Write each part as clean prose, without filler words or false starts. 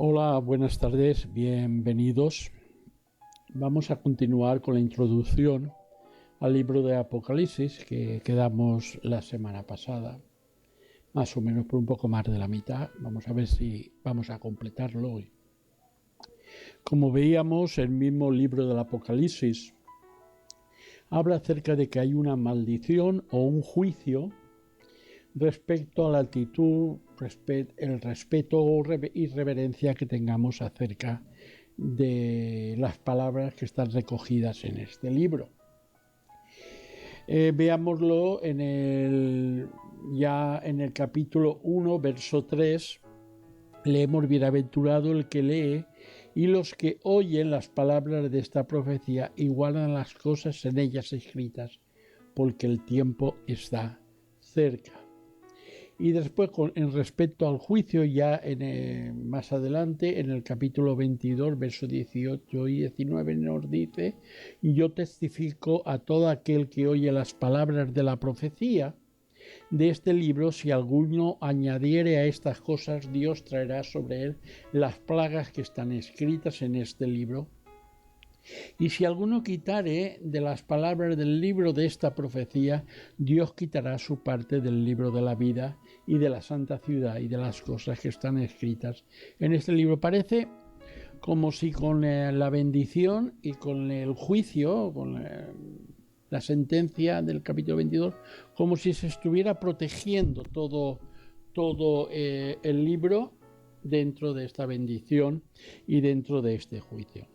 Hola, buenas tardes, bienvenidos. Vamos a continuar con la introducción al libro de Apocalipsis que quedamos la semana pasada, más o menos por un poco más de la mitad. Vamos a ver si vamos a completarlo hoy. Como veíamos, el mismo libro del Apocalipsis habla acerca de que hay una maldición o un juicio respecto a la actitud, el respeto y reverencia que tengamos acerca de las palabras que están recogidas en este libro. Veámoslo ya en el capítulo 1, verso 3, leemos: bienaventurado el que lee y los que oyen las palabras de esta profecía y guardan las cosas en ellas escritas, porque el tiempo está cerca. Y después, en respecto al juicio, ya más adelante, en el capítulo 22, versos 18 y 19, nos dice: yo testifico a todo aquel que oye las palabras de la profecía de este libro, si alguno añadiere a estas cosas, Dios traerá sobre él las plagas que están escritas en este libro. Y si alguno quitare de las palabras del libro de esta profecía, Dios quitará su parte del libro de la vida y de la santa ciudad y de las cosas que están escritas en este libro. Parece como si con la bendición y con el juicio, con la sentencia del capítulo 22, como si se estuviera protegiendo todo el libro dentro de esta bendición y dentro de este juicio.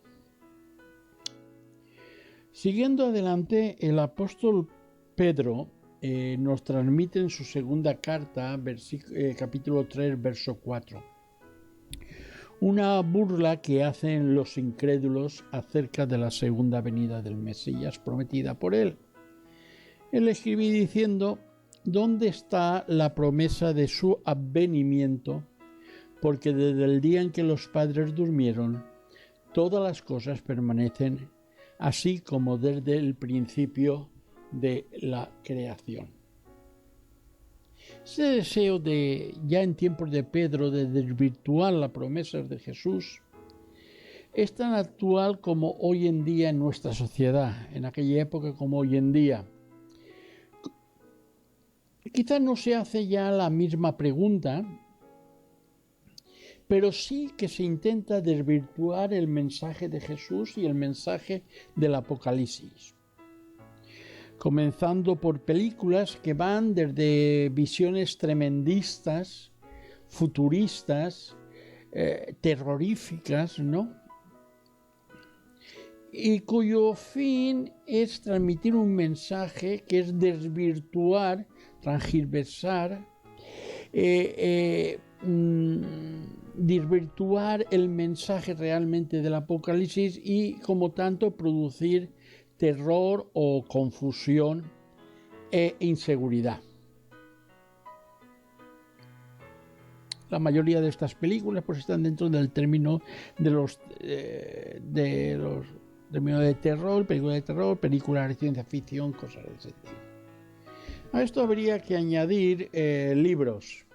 Siguiendo adelante, el apóstol Pedro nos transmite en su segunda carta, capítulo 3, verso 4, una burla que hacen los incrédulos acerca de la segunda venida del Mesías prometida por él. Él escribe diciendo: ¿dónde está la promesa de su advenimiento? Porque desde el día en que los padres durmieron, todas las cosas permanecen así como desde el principio de la creación. Ese deseo ya en tiempos de Pedro, de desvirtuar las promesas de Jesús, es tan actual como hoy en día en nuestra sociedad, en aquella época como hoy en día. Quizás no se hace ya la misma pregunta, pero sí que se intenta desvirtuar el mensaje de Jesús y el mensaje del Apocalipsis. Comenzando por películas que van desde visiones tremendistas, futuristas, terroríficas, ¿no? Y cuyo fin es transmitir un mensaje que es desvirtuar, transgiversar, desvirtuar el mensaje realmente del Apocalipsis y, como tanto, producir terror o confusión e inseguridad. La mayoría de estas películas pues están dentro del término de los términos de terror, películas de ciencia ficción, cosas de ese tipo. A esto habría que añadir libros,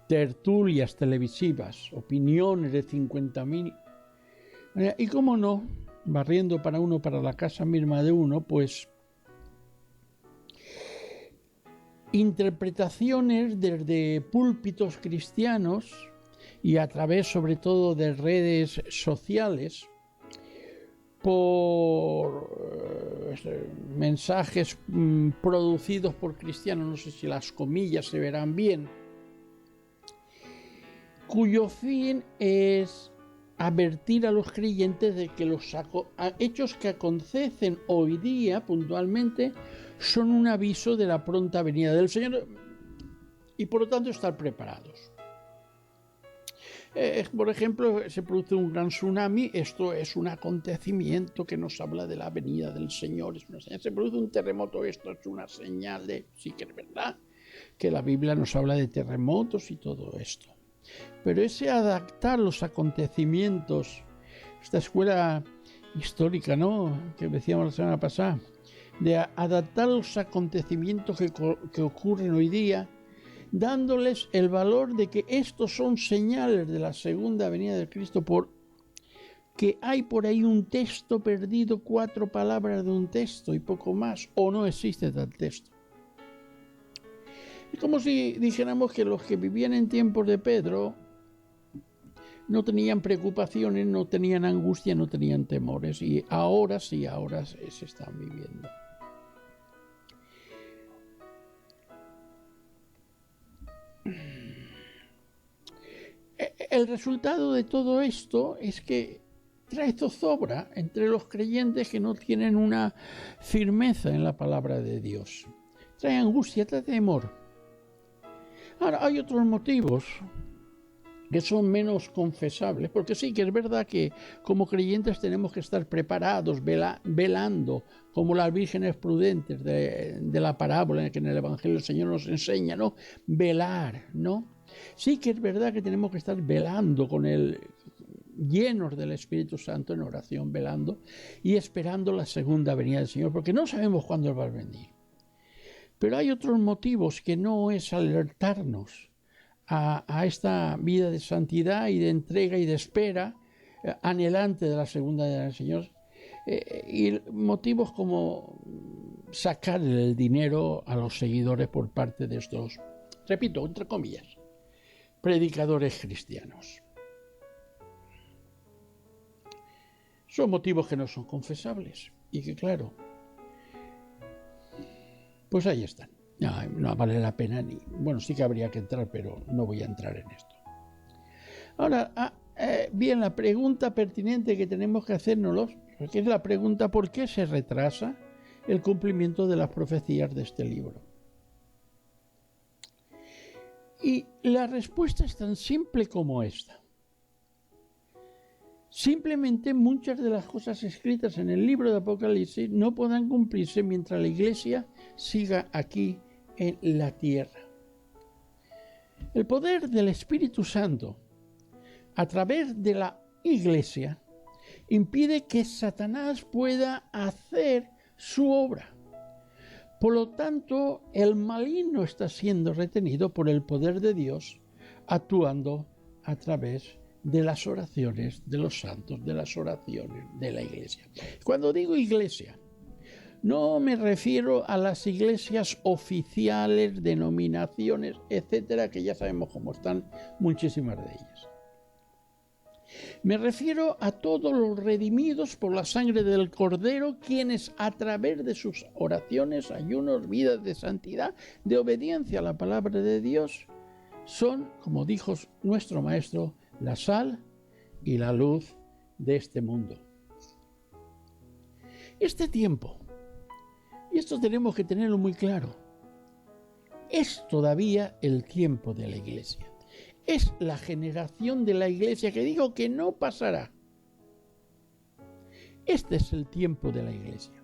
tertulias televisivas, opiniones de 50.000. Y cómo no, barriendo para la casa misma de uno, pues interpretaciones desde púlpitos cristianos y a través sobre todo de redes sociales, por mensajes producidos por cristianos, no sé si las comillas se verán bien, cuyo fin es advertir a los creyentes de que los hechos que acontecen hoy día puntualmente son un aviso de la pronta venida del Señor y por lo tanto estar preparados. Por ejemplo, se produce un gran tsunami, esto es un acontecimiento que nos habla de la venida del Señor, es una señal. Se produce un terremoto, esto es una señal de, sí que es verdad, que la Biblia nos habla de terremotos y todo esto. Pero ese adaptar los acontecimientos, esta escuela histórica, ¿no?, que decíamos la semana pasada, de adaptar los acontecimientos que ocurren hoy día dándoles el valor de que estos son señales de la segunda venida de Cristo, porque hay por ahí un texto perdido, 4 palabras de un texto y poco más, o no existe tal texto. Es como si dijéramos que los que vivían en tiempos de Pedro no tenían preocupaciones, no tenían angustia, no tenían temores, y ahora sí, ahora se están viviendo. El resultado de todo esto es que trae zozobra entre los creyentes que no tienen una firmeza en la palabra de Dios. Trae angustia, trae temor. Ahora, hay otros motivos que son menos confesables, porque sí que es verdad que como creyentes tenemos que estar preparados, velando, como las vírgenes prudentes de la parábola que en el Evangelio el Señor nos enseña, ¿no? Velar, ¿no? Sí que es verdad que tenemos que estar velando llenos del Espíritu Santo en oración, velando y esperando la segunda venida del Señor, porque no sabemos cuándo Él va a venir. Pero hay otros motivos que no es alertarnos a esta vida de santidad y de entrega y de espera anhelante de la segunda venida del Señor, y motivos como sacar el dinero a los seguidores por parte de estos, repito, entre comillas, predicadores cristianos. Son motivos que no son confesables y que, claro, pues ahí están. No vale la pena ni... Bueno, sí que habría que entrar, pero no voy a entrar en esto. Ahora, bien, la pregunta pertinente que tenemos que hacernos, que es la pregunta ¿por qué se retrasa el cumplimiento de las profecías de este libro? Y la respuesta es tan simple como esta. Simplemente muchas de las cosas escritas en el libro de Apocalipsis no podrán cumplirse mientras la Iglesia siga aquí en la tierra. El poder del Espíritu Santo a través de la Iglesia impide que Satanás pueda hacer su obra. Por lo tanto, el maligno está siendo retenido por el poder de Dios, actuando a través de las oraciones de los santos, de las oraciones de la Iglesia. Cuando digo Iglesia, no me refiero a las iglesias oficiales, denominaciones, etcétera, que ya sabemos cómo están muchísimas de ellas. Me refiero a todos los redimidos por la sangre del Cordero, quienes a través de sus oraciones, ayunos, vidas de santidad, de obediencia a la palabra de Dios, son, como dijo nuestro Maestro, la sal y la luz de este mundo. Este tiempo, y esto tenemos que tenerlo muy claro, es todavía el tiempo de la Iglesia. Es la generación de la Iglesia que digo que no pasará. Este es el tiempo de la Iglesia.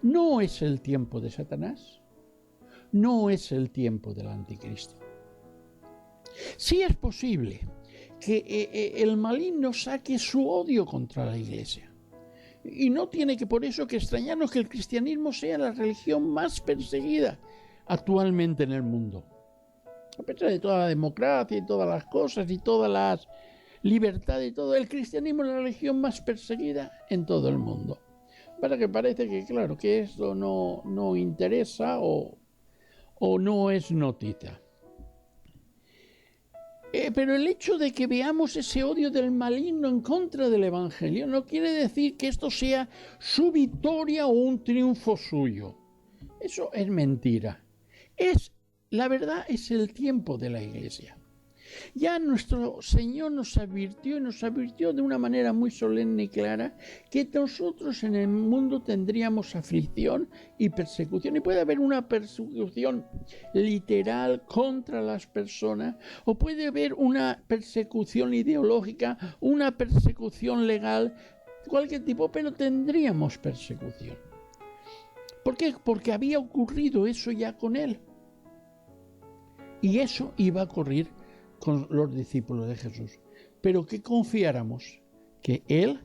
No es el tiempo de Satanás. No es el tiempo del anticristo. Sí es posible que el maligno saque su odio contra la Iglesia. Y no tiene que por eso que extrañarnos que el cristianismo sea la religión más perseguida actualmente en el mundo. A pesar de toda la democracia y todas las cosas y todas las libertades y todo, el cristianismo es la religión más perseguida en todo el mundo. Para que parece que, claro, que esto no interesa o no es noticia. Pero el hecho de que veamos ese odio del maligno en contra del Evangelio no quiere decir que esto sea su victoria o un triunfo suyo. Eso es mentira. La verdad es el tiempo de la Iglesia. Ya nuestro Señor nos advirtió de una manera muy solemne y clara que nosotros en el mundo tendríamos aflicción y persecución. Y puede haber una persecución literal contra las personas, o puede haber una persecución ideológica, una persecución legal, cualquier tipo, pero tendríamos persecución. ¿Por qué? Porque había ocurrido eso ya con Él. Y eso iba a ocurrir con los discípulos de Jesús. Pero que confiáramos que Él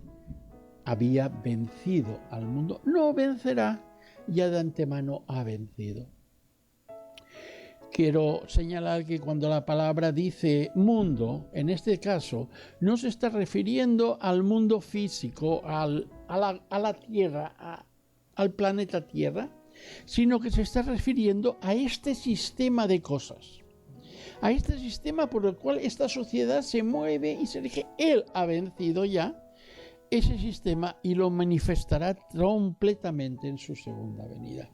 había vencido al mundo. No vencerá, ya de antemano ha vencido. quiero señalar que cuando la palabra dice mundo, en este caso, no se está refiriendo al mundo físico, a la Tierra, al planeta Tierra, sino que se está refiriendo a este sistema de cosas, a este sistema por el cual esta sociedad se mueve y se rige. Él ha vencido ya ese sistema y lo manifestará completamente en su segunda venida.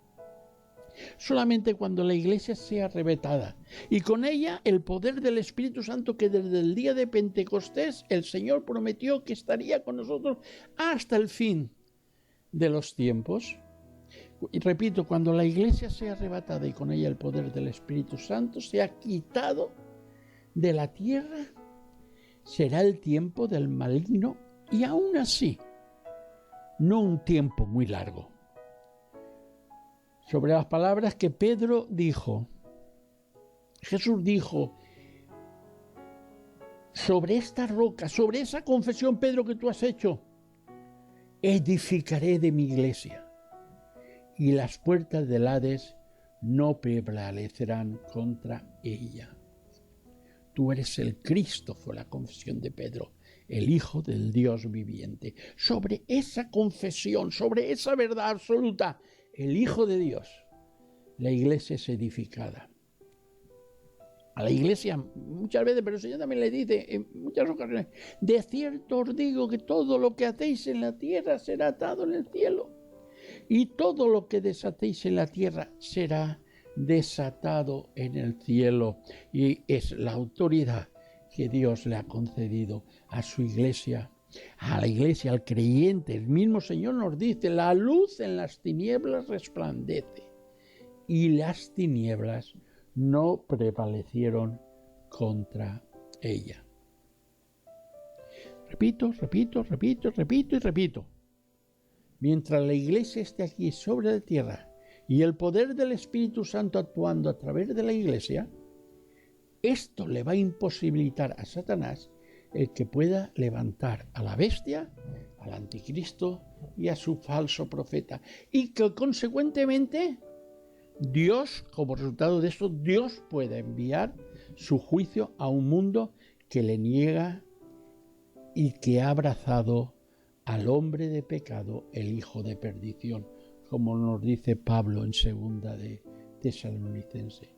Solamente cuando la Iglesia sea arrebatada y con ella el poder del Espíritu Santo, que desde el día de Pentecostés el Señor prometió que estaría con nosotros hasta el fin de los tiempos. Y repito, cuando la Iglesia sea arrebatada y con ella el poder del Espíritu Santo sea quitado de la tierra, será el tiempo del maligno, y aún así, no un tiempo muy largo. Sobre las palabras que Pedro dijo, Jesús dijo, sobre esta roca, sobre esa confesión, Pedro, que tú has hecho, edificaré de mi iglesia, y las puertas del Hades no prevalecerán contra ella. Tú eres el Cristo, fue la confesión de Pedro, el Hijo del Dios viviente. Sobre esa confesión, sobre esa verdad absoluta, el Hijo de Dios, la iglesia es edificada. A la iglesia muchas veces, pero el Señor también le dice en muchas ocasiones, de cierto os digo que todo lo que atéis en la tierra será atado en el cielo, y todo lo que desatéis en la tierra será desatado en el cielo. Y es la autoridad que Dios le ha concedido a su iglesia, a la iglesia, al creyente. El mismo Señor nos dice, la luz en las tinieblas resplandece, y las tinieblas no prevalecieron contra ella. Repito. Mientras la iglesia esté aquí sobre la tierra y el poder del Espíritu Santo actuando a través de la iglesia, esto le va a imposibilitar a Satanás el que pueda levantar a la bestia, al anticristo y a su falso profeta. Y que consecuentemente Dios, como resultado de esto, Dios pueda enviar su juicio a un mundo que le niega y que ha abrazado al hombre de pecado, el hijo de perdición, como nos dice Pablo en 2 de Tesalonicenses.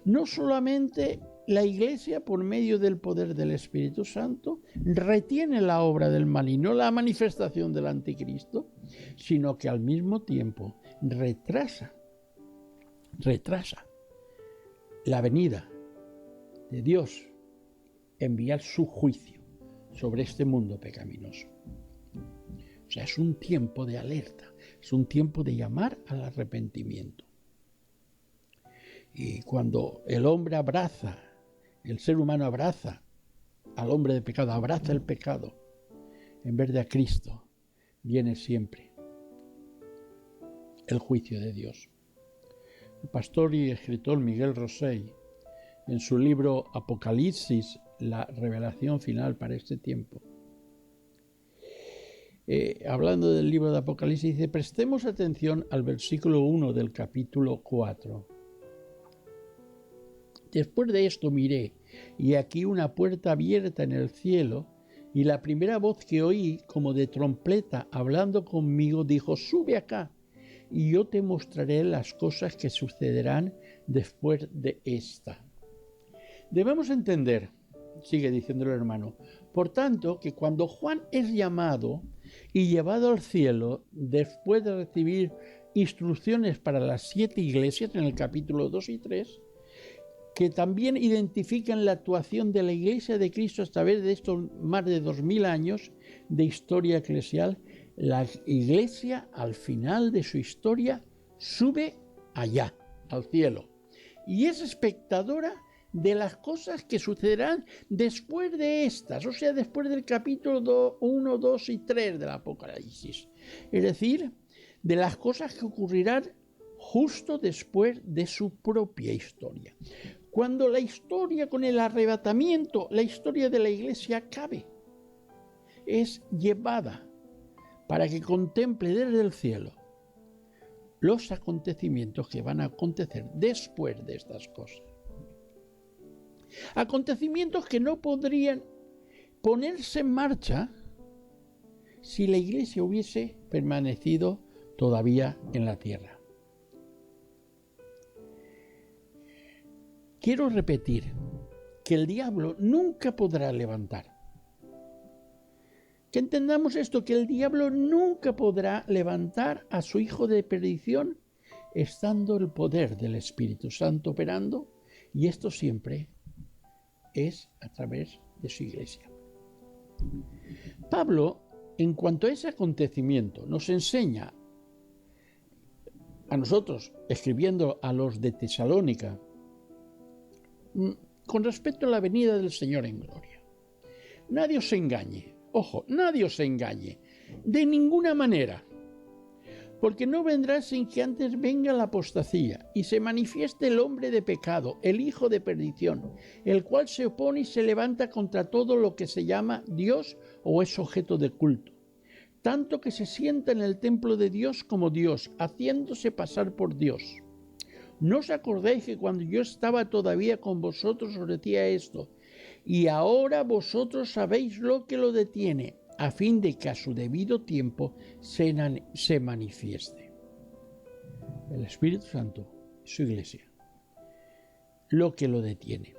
No solamente la Iglesia, por medio del poder del Espíritu Santo, retiene la obra del maligno, la manifestación del anticristo, sino que al mismo tiempo retrasa la venida de Dios, enviar su juicio sobre este mundo pecaminoso. O sea, es un tiempo de alerta, es un tiempo de llamar al arrepentimiento. Y cuando el hombre abraza, el ser humano abraza al hombre de pecado, abraza el pecado, en vez de a Cristo, viene siempre el juicio de Dios. El pastor y escritor Miguel Rosell, en su libro Apocalipsis, la revelación final para este tiempo, hablando del libro de Apocalipsis, dice, prestemos atención al versículo 1 del capítulo 4. Después de esto miré, y aquí una puerta abierta en el cielo, y la primera voz que oí, como de trompeta, hablando conmigo, dijo, sube acá, y yo te mostraré las cosas que sucederán después de esta. Debemos entender, sigue diciendo el hermano, por tanto, que cuando Juan es llamado y llevado al cielo, después de recibir instrucciones para las 7 iglesias, en el capítulo 2 y 3, que también identifican la actuación de la Iglesia de Cristo a través de estos más de 2000 años de historia eclesial, la Iglesia al final de su historia sube allá, al cielo, y es espectadora de las cosas que sucederán después de estas, o sea, después del capítulo 1, 2 y 3 del Apocalipsis. Es decir, de las cosas que ocurrirán justo después de su propia historia. Cuando la historia con el arrebatamiento, la historia de la iglesia acabe, es llevada para que contemple desde el cielo los acontecimientos que van a acontecer después de estas cosas. Acontecimientos que no podrían ponerse en marcha si la Iglesia hubiese permanecido todavía en la tierra. Quiero repetir que el diablo nunca podrá levantar. Que entendamos esto, que el diablo nunca podrá levantar a su hijo de perdición estando el poder del Espíritu Santo operando, y esto siempre es a través de su Iglesia. Pablo, en cuanto a ese acontecimiento, nos enseña a nosotros, escribiendo a los de Tesalónica, con respecto a la venida del Señor en gloria. Nadie os engañe, ojo, nadie os engañe, de ninguna manera, porque no vendrá sin que antes venga la apostasía y se manifieste el hombre de pecado, el hijo de perdición, el cual se opone y se levanta contra todo lo que se llama Dios o es objeto de culto, tanto que se sienta en el templo de Dios como Dios, haciéndose pasar por Dios. ¿No os acordáis que cuando yo estaba todavía con vosotros os decía esto? Y ahora vosotros sabéis lo que lo detiene, a fin de que a su debido tiempo se manifieste. El Espíritu Santo, su Iglesia, lo que lo detiene.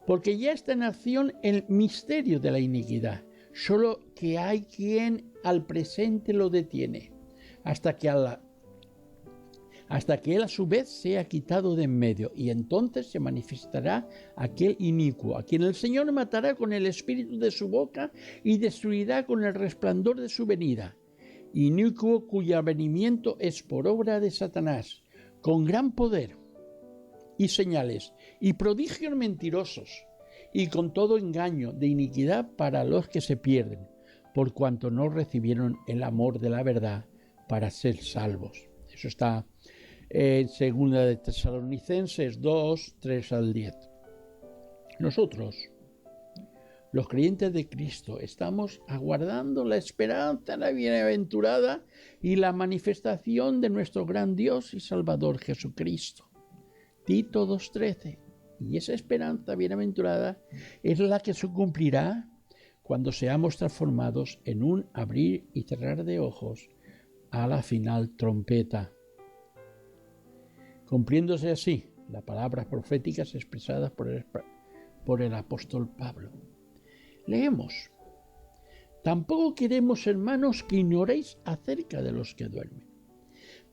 Porque ya está en acción el misterio de la iniquidad, solo que hay quien al presente lo detiene, hasta que él a su vez sea quitado de en medio, y entonces se manifestará aquel inicuo, a quien el Señor matará con el espíritu de su boca y destruirá con el resplandor de su venida. Inicuo cuyo avenimiento es por obra de Satanás, con gran poder y señales y prodigios mentirosos, y con todo engaño de iniquidad para los que se pierden, por cuanto no recibieron el amor de la verdad para ser salvos. Eso está en 2 de Tesalonicenses 2, 3 al 10. Nosotros, los creyentes de Cristo, estamos aguardando la esperanza, la bienaventurada y la manifestación de nuestro gran Dios y Salvador Jesucristo. Tito 2:13. Y esa esperanza bienaventurada es la que se cumplirá cuando seamos transformados en un abrir y cerrar de ojos a la final trompeta. Cumpliéndose así las palabras proféticas expresadas por el apóstol Pablo. Leemos: tampoco queremos, hermanos, que ignoréis acerca de los que duermen,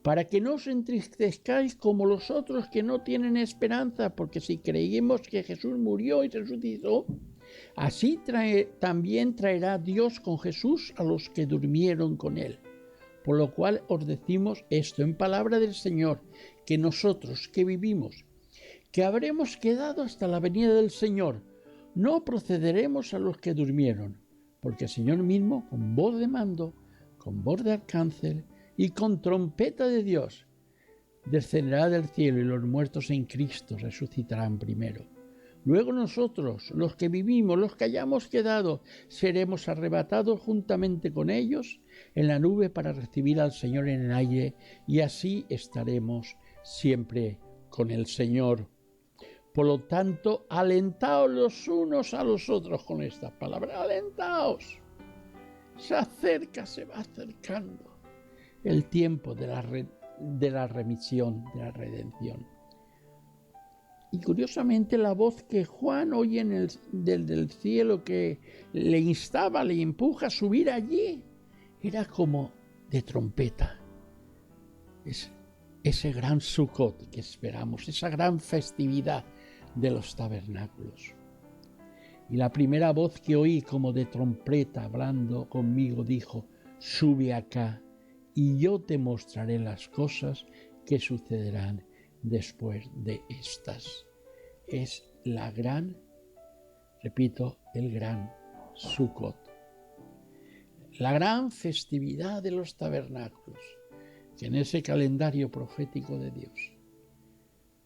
para que no os entristezcáis como los otros que no tienen esperanza, porque si creímos que Jesús murió y resucitó, así también traerá Dios con Jesús a los que durmieron con él. Por lo cual os decimos esto en palabra del Señor, que nosotros que vivimos, que habremos quedado hasta la venida del Señor, no procederemos a los que durmieron, porque el Señor mismo, con voz de mando, con voz de arcángel y con trompeta de Dios, descenderá del cielo, y los muertos en Cristo resucitarán primero. Luego nosotros, los que vivimos, los que hayamos quedado, seremos arrebatados juntamente con ellos en la nube para recibir al Señor en el aire, y así estaremos siempre con el Señor. Por lo tanto, alentaos los unos a los otros con estas palabras. Alentaos. Se va acercando el tiempo de la remisión, de la redención. Y curiosamente la voz que Juan oye del cielo, que le instaba, le empuja a subir allí, era como de trompeta. Ese gran Sukkot que esperamos, esa gran festividad de los tabernáculos. Y la primera voz que oí como de trompeta hablando conmigo dijo: sube acá y yo te mostraré las cosas que sucederán después de estas. Es la gran, repito, el gran Sukkot. La gran festividad de los tabernáculos, que en ese calendario profético de Dios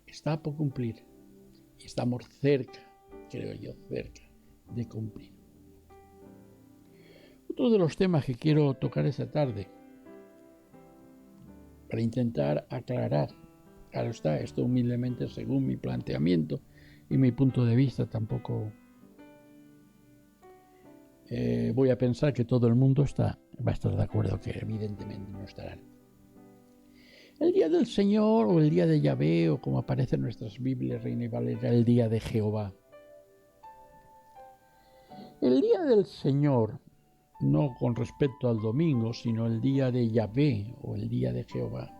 está por cumplir. Y estamos cerca, creo yo, cerca de cumplir. Otro de los temas que quiero tocar esta tarde, para intentar aclarar, claro está, esto humildemente según mi planteamiento, y mi punto de vista tampoco voy a pensar que todo el mundo va a estar de acuerdo, que evidentemente no estarán. El día del Señor o el día de Yahvé, o como aparece en nuestras Biblias, Reina y Valera, el día de Jehová. El día del Señor, no con respecto al domingo, sino el día de Yahvé o el día de Jehová,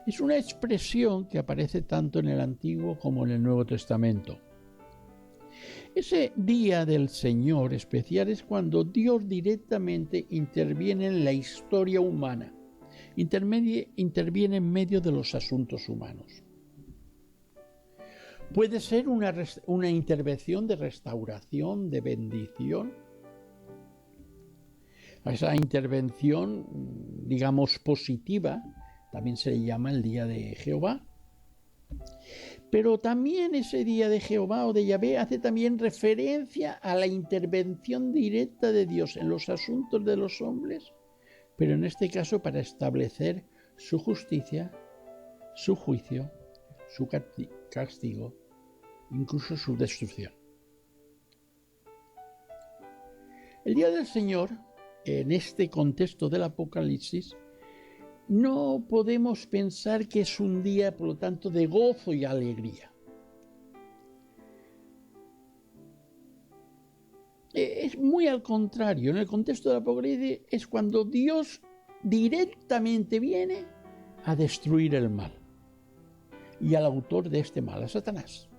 es una expresión que aparece tanto en el Antiguo como en el Nuevo Testamento. Ese día del Señor especial es cuando Dios directamente interviene en la historia humana, interviene en medio de los asuntos humanos. Puede ser una intervención de restauración, de bendición. A esa intervención, digamos, positiva, también se le llama el día de Jehová. Pero también ese día de Jehová o de Yahvé hace también referencia a la intervención directa de Dios en los asuntos de los hombres, pero en este caso para establecer su justicia, su juicio, su castigo, incluso su destrucción. El día del Señor, en este contexto del Apocalipsis, no podemos pensar que es un día, por lo tanto, de gozo y alegría. Es muy al contrario. En el contexto del Apocalipsis es cuando Dios directamente viene a destruir el mal y al autor de este mal, a Satanás,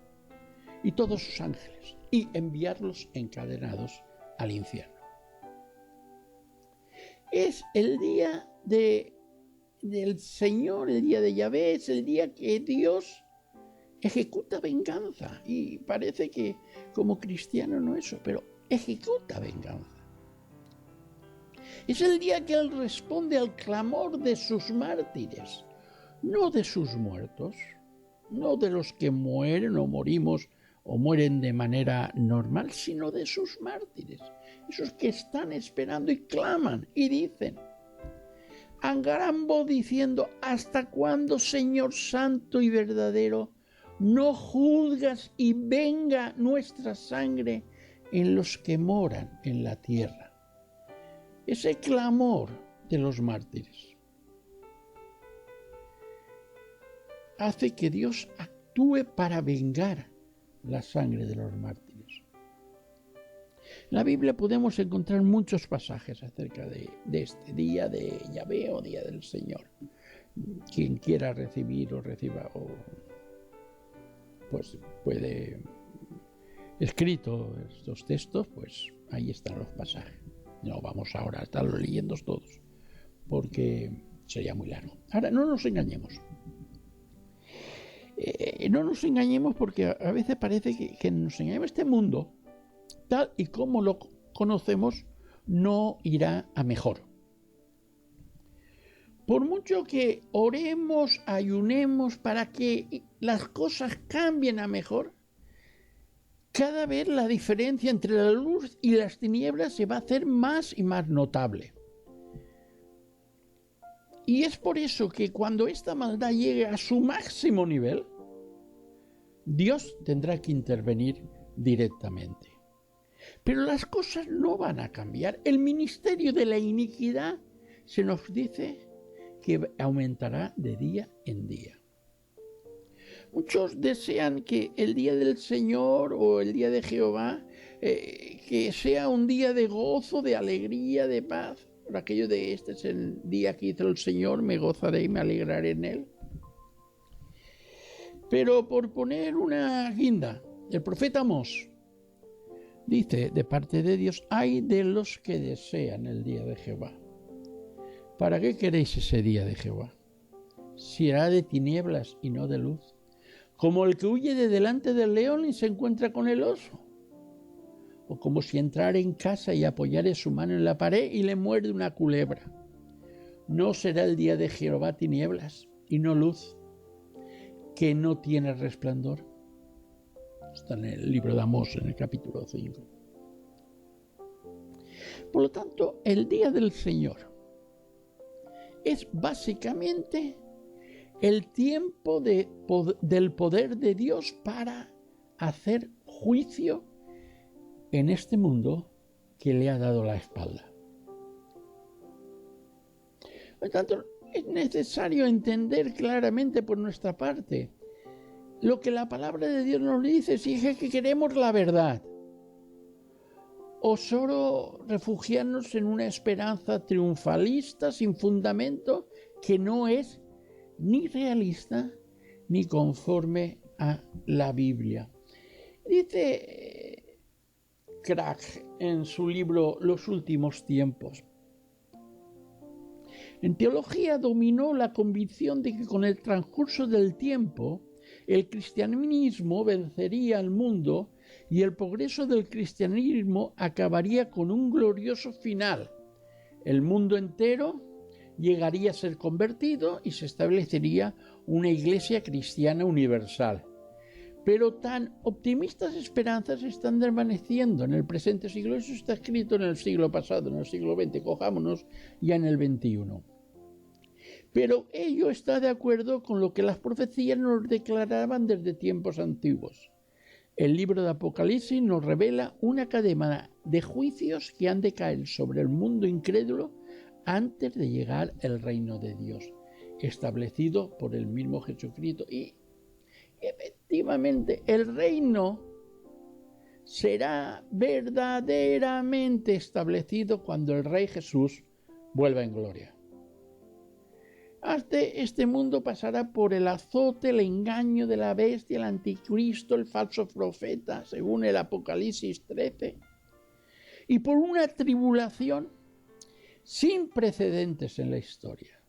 y todos sus ángeles, y enviarlos encadenados al infierno. Es el día del Señor, el día de Yahvé, es el día que Dios ejecuta venganza. Y parece que como cristiano no eso, pero ejecuta venganza. Es el día que Él responde al clamor de sus mártires, no de sus muertos, no de los que mueren o morimos o mueren de manera normal, sino de sus mártires, esos que están esperando y claman y dicen a gran voz diciendo: ¿hasta cuándo, Señor santo y verdadero, no juzgas y venga nuestra sangre en los que moran en la tierra? Ese clamor de los mártires hace que Dios actúe para vengar la sangre de los mártires. En la Biblia podemos encontrar muchos pasajes acerca de este día de Yahvé o día del Señor. Quien quiera recibir o reciba, pues puede escrito estos textos, pues ahí están los pasajes. No vamos ahora a estarlos leyendo todos, porque sería muy largo. Ahora, no nos engañemos. No nos engañemos, porque a veces parece que nos engañamos. Este mundo, tal y como lo conocemos, no irá a mejor. Por mucho que oremos, ayunemos para que las cosas cambien a mejor, cada vez la diferencia entre la luz y las tinieblas se va a hacer más y más notable. Y es por eso que cuando esta maldad llegue a su máximo nivel, Dios tendrá que intervenir directamente. Pero las cosas no van a cambiar. El ministerio de la iniquidad se nos dice que aumentará de día en día. Muchos desean que el día del Señor o el día de Jehová que sea un día de gozo, de alegría, de paz. Por aquello de este es el día que hizo el Señor, me gozaré y me alegraré en él. Pero por poner una guinda, el profeta Amós dice de parte de Dios: ay de los que desean el día de Jehová. ¿Para qué queréis ese día de Jehová? Será de tinieblas y no de luz, como el que huye de delante del león y se encuentra con el oso, o como si entrara en casa y apoyare su mano en la pared y le muerde una culebra. No será el día de Jehová tinieblas y no luz, que no tiene resplandor. Está en el libro de Amós, en el capítulo 5. Por lo tanto, el día del Señor es básicamente el tiempo del poder de Dios para hacer juicio en este mundo que le ha dado la espalda. Por tanto, es necesario entender claramente por nuestra parte lo que la palabra de Dios nos dice, si es que queremos la verdad, o solo refugiarnos en una esperanza triunfalista sin fundamento que no es ni realista ni conforme a la Biblia. Dice Craig en su libro Los últimos tiempos: en teología dominó la convicción de que con el transcurso del tiempo el cristianismo vencería al mundo y el progreso del cristianismo acabaría con un glorioso final. El mundo entero llegaría a ser convertido y se establecería una iglesia cristiana universal. Pero tan optimistas esperanzas están desvaneciendo en el presente siglo. Eso está escrito en el siglo pasado, en el siglo XX. Cojámonos ya en el XXI. Pero ello está de acuerdo con lo que las profecías nos declaraban desde tiempos antiguos. El libro de Apocalipsis nos revela una cadena de juicios que han de caer sobre el mundo incrédulo antes de llegar el reino de Dios, establecido por el mismo Jesucristo. Y efectivamente, el reino será verdaderamente establecido cuando el Rey Jesús vuelva en gloria. Hasta este mundo pasará por el azote, el engaño de la bestia, el anticristo, el falso profeta, según el Apocalipsis 13, y por una tribulación sin precedentes en la historia.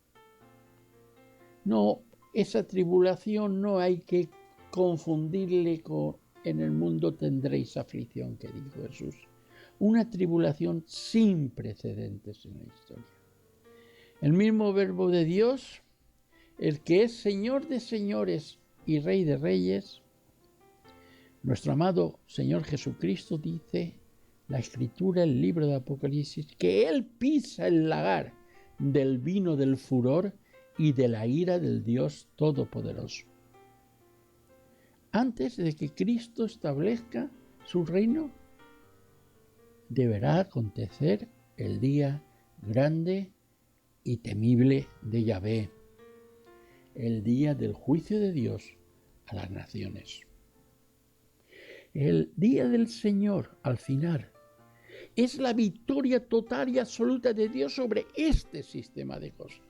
No, esa tribulación no hay que confundirle con en el mundo tendréis aflicción, que dijo Jesús. Una tribulación sin precedentes en la historia. El mismo verbo de Dios, el que es Señor de señores y Rey de reyes, nuestro amado Señor Jesucristo, dice la Escritura, el libro de Apocalipsis, que Él pisa el lagar del vino del furor y de la ira del Dios Todopoderoso. Antes de que Cristo establezca su reino, deberá acontecer el día grande y temible de Yahvé, el día del juicio de Dios a las naciones. El día del Señor, al final, es la victoria total y absoluta de Dios sobre este sistema de cosas.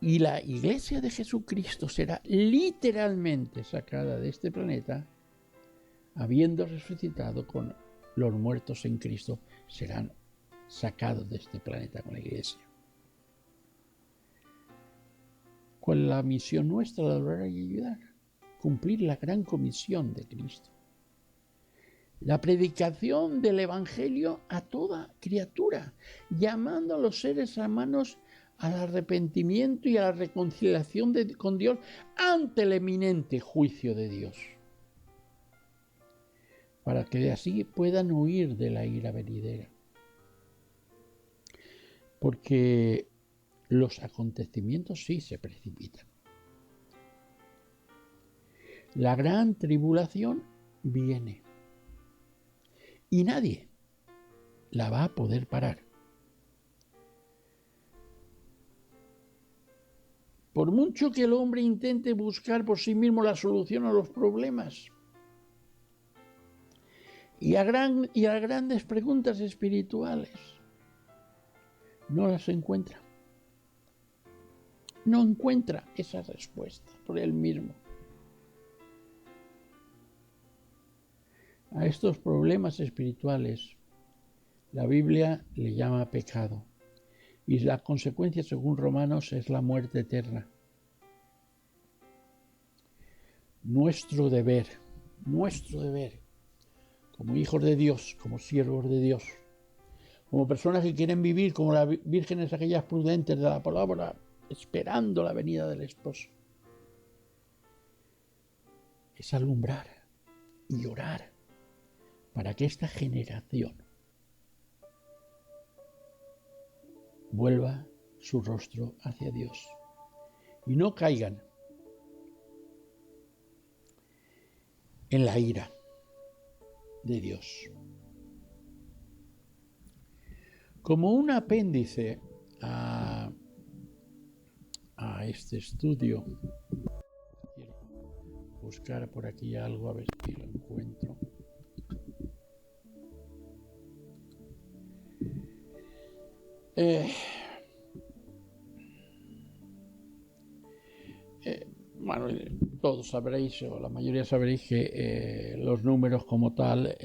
Y la iglesia de Jesucristo será literalmente sacada de este planeta, habiendo resucitado con los muertos en Cristo, serán sacados de este planeta con la iglesia. ¿Cuál es la misión nuestra de adorar y ayudar? Cumplir la gran comisión de Cristo. La predicación del Evangelio a toda criatura, llamando a los seres humanos al arrepentimiento y a la reconciliación con Dios ante el eminente juicio de Dios, para que así puedan huir de la ira venidera. Porque los acontecimientos sí se precipitan. La gran tribulación viene y nadie la va a poder parar. Por mucho que el hombre intente buscar por sí mismo la solución a los problemas y a grandes preguntas espirituales, no las encuentra. No encuentra esa respuesta por él mismo. A estos problemas espirituales la Biblia le llama pecado y la consecuencia, según Romanos, es la muerte eterna. Nuestro deber, como hijos de Dios, como siervos de Dios, como personas que quieren vivir como las vírgenes aquellas prudentes de la palabra, esperando la venida del esposo, es alumbrar y orar para que esta generación vuelva su rostro hacia Dios y no caigan en la ira de Dios. Como un apéndice a este estudio, quiero buscar por aquí algo a ver si lo encuentro. Bueno, todos sabréis, o la mayoría sabréis, que los números como tal,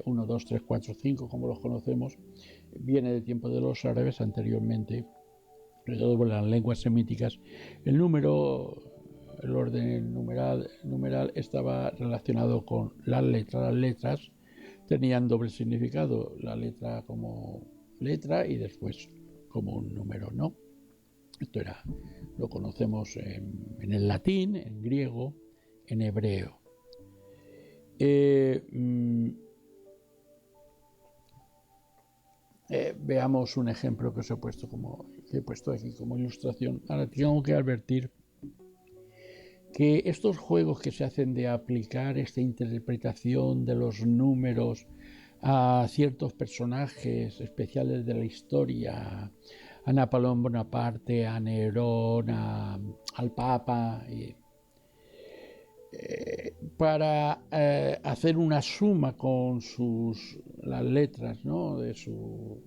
1, 2, 3, 4, 5, como los conocemos, viene del tiempo de los árabes anteriormente, sobre todo por las lenguas semíticas. El número, el orden numeral estaba relacionado con las letras. Las letras tenían doble significado, la letra como letra y después como un número, ¿no? Esto lo conocemos en el latín, en griego, en hebreo. Veamos un ejemplo que os he puesto aquí como ilustración. Ahora tengo que advertir que estos juegos que se hacen de aplicar esta interpretación de los números a ciertos personajes especiales de la historia, a Napoleón Bonaparte, a Nerón, al Papa, para hacer una suma con las letras, ¿no?, de su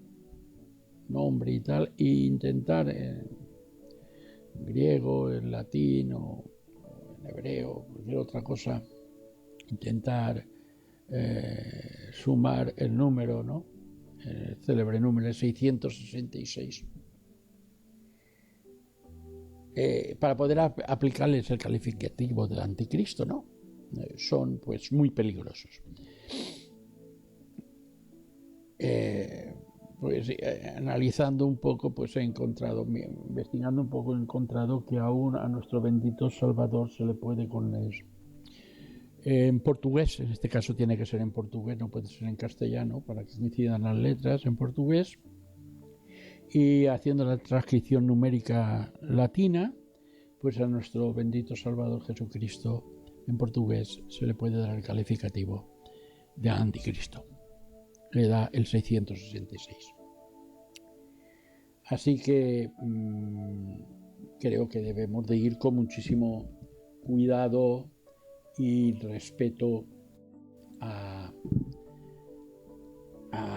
nombre y tal, e intentar en griego, en latín o en hebreo, cualquier otra cosa, intentar sumar el número, ¿no?, el célebre número 666, para poder aplicarles el calificativo del anticristo, ¿no? Son pues muy peligrosos. Analizando un poco, pues investigando un poco, he encontrado que aún a nuestro bendito Salvador se le puede en portugués, en este caso tiene que ser en portugués, no puede ser en castellano, para que coincidan las letras en portugués, y haciendo la transcripción numérica latina, pues a nuestro bendito Salvador Jesucristo en portugués se le puede dar el calificativo de anticristo. Le da el 666. Así que creo que debemos de ir con muchísimo cuidado y respeto a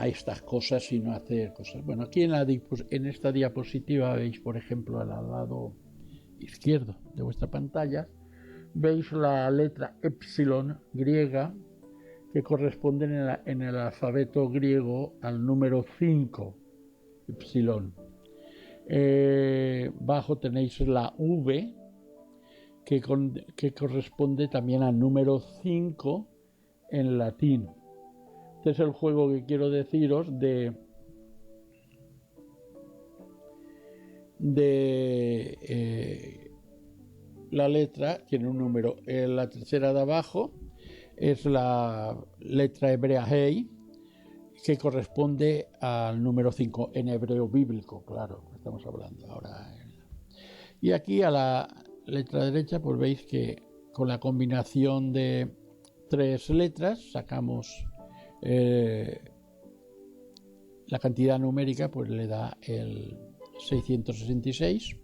estas cosas y no hacer cosas. Bueno, aquí en esta diapositiva veis, por ejemplo, al lado izquierdo de vuestra pantalla, veis la letra epsilon griega, que corresponde en el alfabeto griego al número 5, epsilon. Bajo tenéis la V, que corresponde también al número 5 en latín. Este es el juego que quiero deciros de la letra, tiene un número. La tercera de abajo es la letra hebrea Hei, que corresponde al número 5 en hebreo bíblico, claro, estamos hablando ahora. Y aquí a la letra derecha, pues veis que con la combinación de 3 letras sacamos la cantidad numérica, pues le da el 666.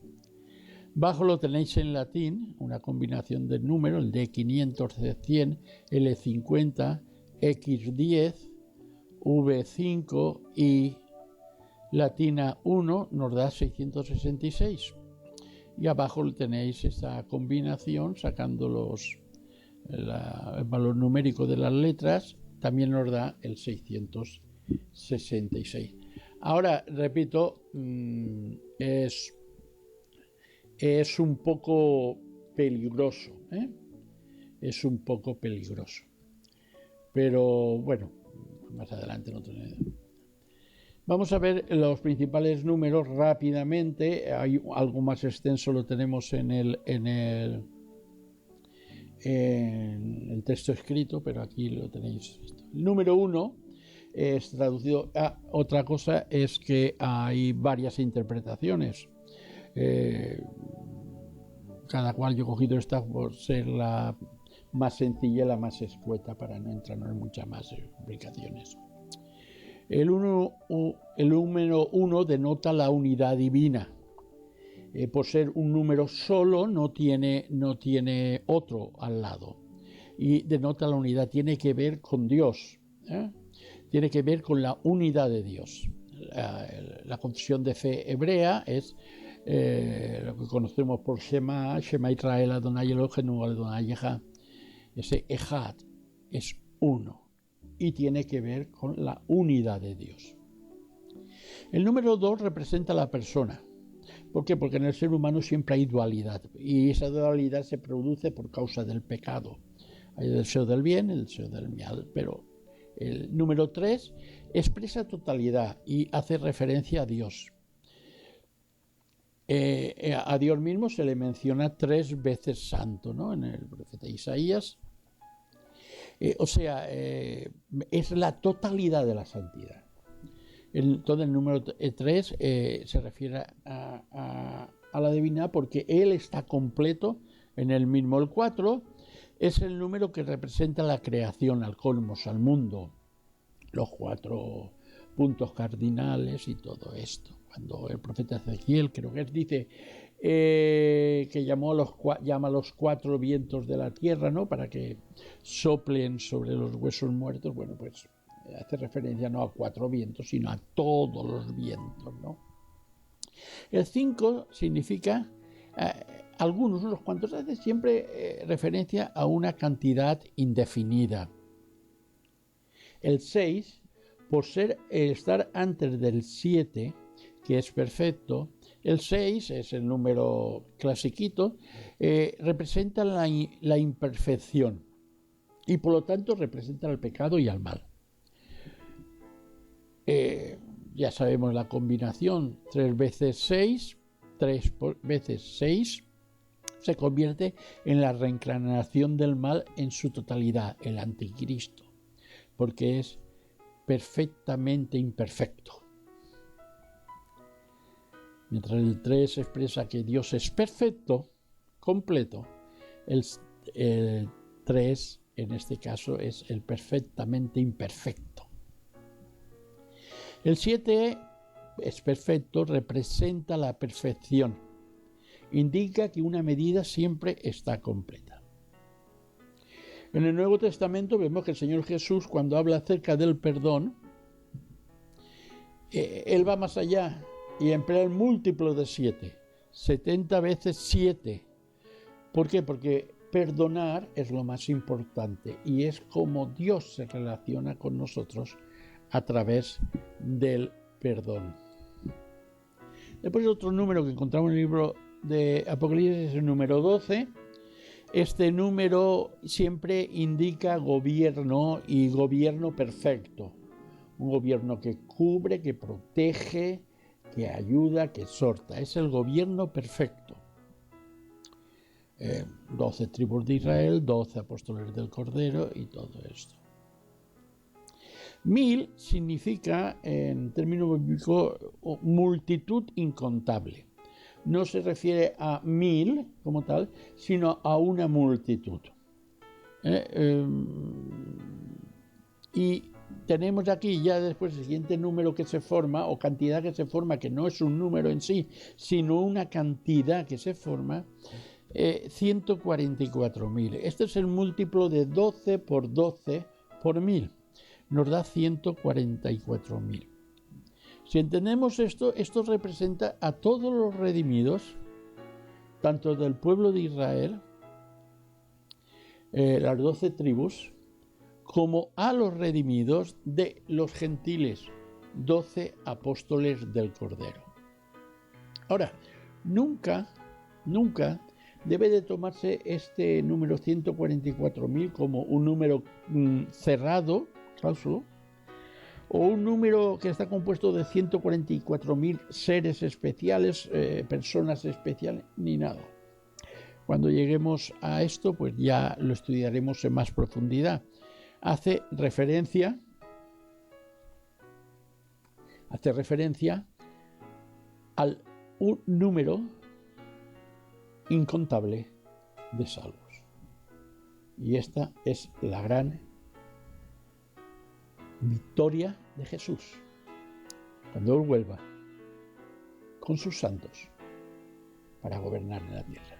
Bajo lo tenéis en latín, una combinación de números, el D500, C100, L50, X10, V5 y latina 1 nos da 666. Y abajo tenéis esa combinación sacando el valor numérico de las letras, también nos da el 666. Ahora, repito, es un poco peligroso, es un poco peligroso. Pero bueno, más adelante no tenemos. Vamos a ver los principales números rápidamente. Hay algo más extenso, lo tenemos en el texto escrito, pero aquí lo tenéis. El número 1 es traducido a otra cosa, es que hay varias interpretaciones. Cada cual, yo he cogido esta por ser la más sencilla, la más escueta, para no entrar en muchas más explicaciones. El número 1 denota la unidad divina. Por ser un número solo, no tiene otro al lado. Y denota la unidad, tiene que ver con Dios, tiene que ver con la unidad de Dios. La confesión de fe hebrea es lo que conocemos por Shema Israel Adonai Eloheinu Adonai Echad. Ese Echad es uno y tiene que ver con la unidad de Dios. El número 2 representa la persona. ¿Por qué? Porque en el ser humano siempre hay dualidad, y esa dualidad se produce por causa del pecado. Hay el deseo del bien, el deseo del mal, pero el número 3 expresa totalidad y hace referencia a Dios. A Dios mismo se le menciona 3 veces santo, ¿no? En el profeta Isaías. Es la totalidad de la santidad. Todo el número 3 se refiere a la divinidad porque Él está completo en el mismo. El 4 es el número que representa la creación, al cosmos, al mundo, los 4 puntos cardinales y todo esto. Cuando el profeta Ezequiel, creo que dice que llama a los 4 vientos de la tierra, ¿no?, para que soplen sobre los huesos muertos. Bueno, pues hace referencia no a 4 vientos, sino a todos los vientos, ¿no? El 5 significa, unos cuantos, hace siempre referencia a una cantidad indefinida. El 6, por estar antes del 7, que es perfecto, el 6 es el número clasiquito, representa la imperfección y por lo tanto representa el pecado y el mal. Ya sabemos la combinación 3 veces 6, 3 veces 6 se convierte en la reencarnación del mal en su totalidad, el anticristo, porque es perfectamente imperfecto. Mientras el 3 expresa que Dios es perfecto, completo, el 3 en este caso es el perfectamente imperfecto. El 7 es perfecto, representa la perfección. Indica que una medida siempre está completa. En el Nuevo Testamento vemos que el Señor Jesús, cuando habla acerca del perdón, Él va más allá y emplea el múltiplo de 7, 70 veces 7. ¿Por qué? Porque perdonar es lo más importante y es como Dios se relaciona con nosotros a través del perdón. Después otro número que encontramos en el libro de Apocalipsis es el número 12. Este número siempre indica gobierno y gobierno perfecto. Un gobierno que cubre, que protege, que ayuda, que exhorta. Es el gobierno perfecto. 12 tribus de Israel, 12 apóstoles del Cordero y todo esto. 1000 significa, en términos bíblicos, multitud incontable. No se refiere a 1000 como tal, sino a una multitud. Y tenemos aquí ya después el siguiente número que se forma, o cantidad que se forma, que no es un número en sí, sino una cantidad que se forma, 144.000. Este es el múltiplo de 12 por 12 por 1000. Nos da 144.000. Si entendemos esto representa a todos los redimidos, tanto del pueblo de Israel, las 12 tribus, como a los redimidos de los gentiles, 12 apóstoles del Cordero. Ahora, nunca debe de tomarse este número 144.000 como un número cerrado, cláusulo, o un número que está compuesto de 144.000 seres especiales, personas especiales, ni nada. Cuando lleguemos a esto, pues ya lo estudiaremos en más profundidad. Hace referencia al un número incontable de salvos. Y esta es la gran victoria de Jesús, cuando Él vuelva con sus santos para gobernar en la tierra.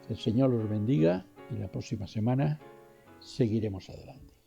Que el Señor los bendiga y la próxima semana seguiremos adelante.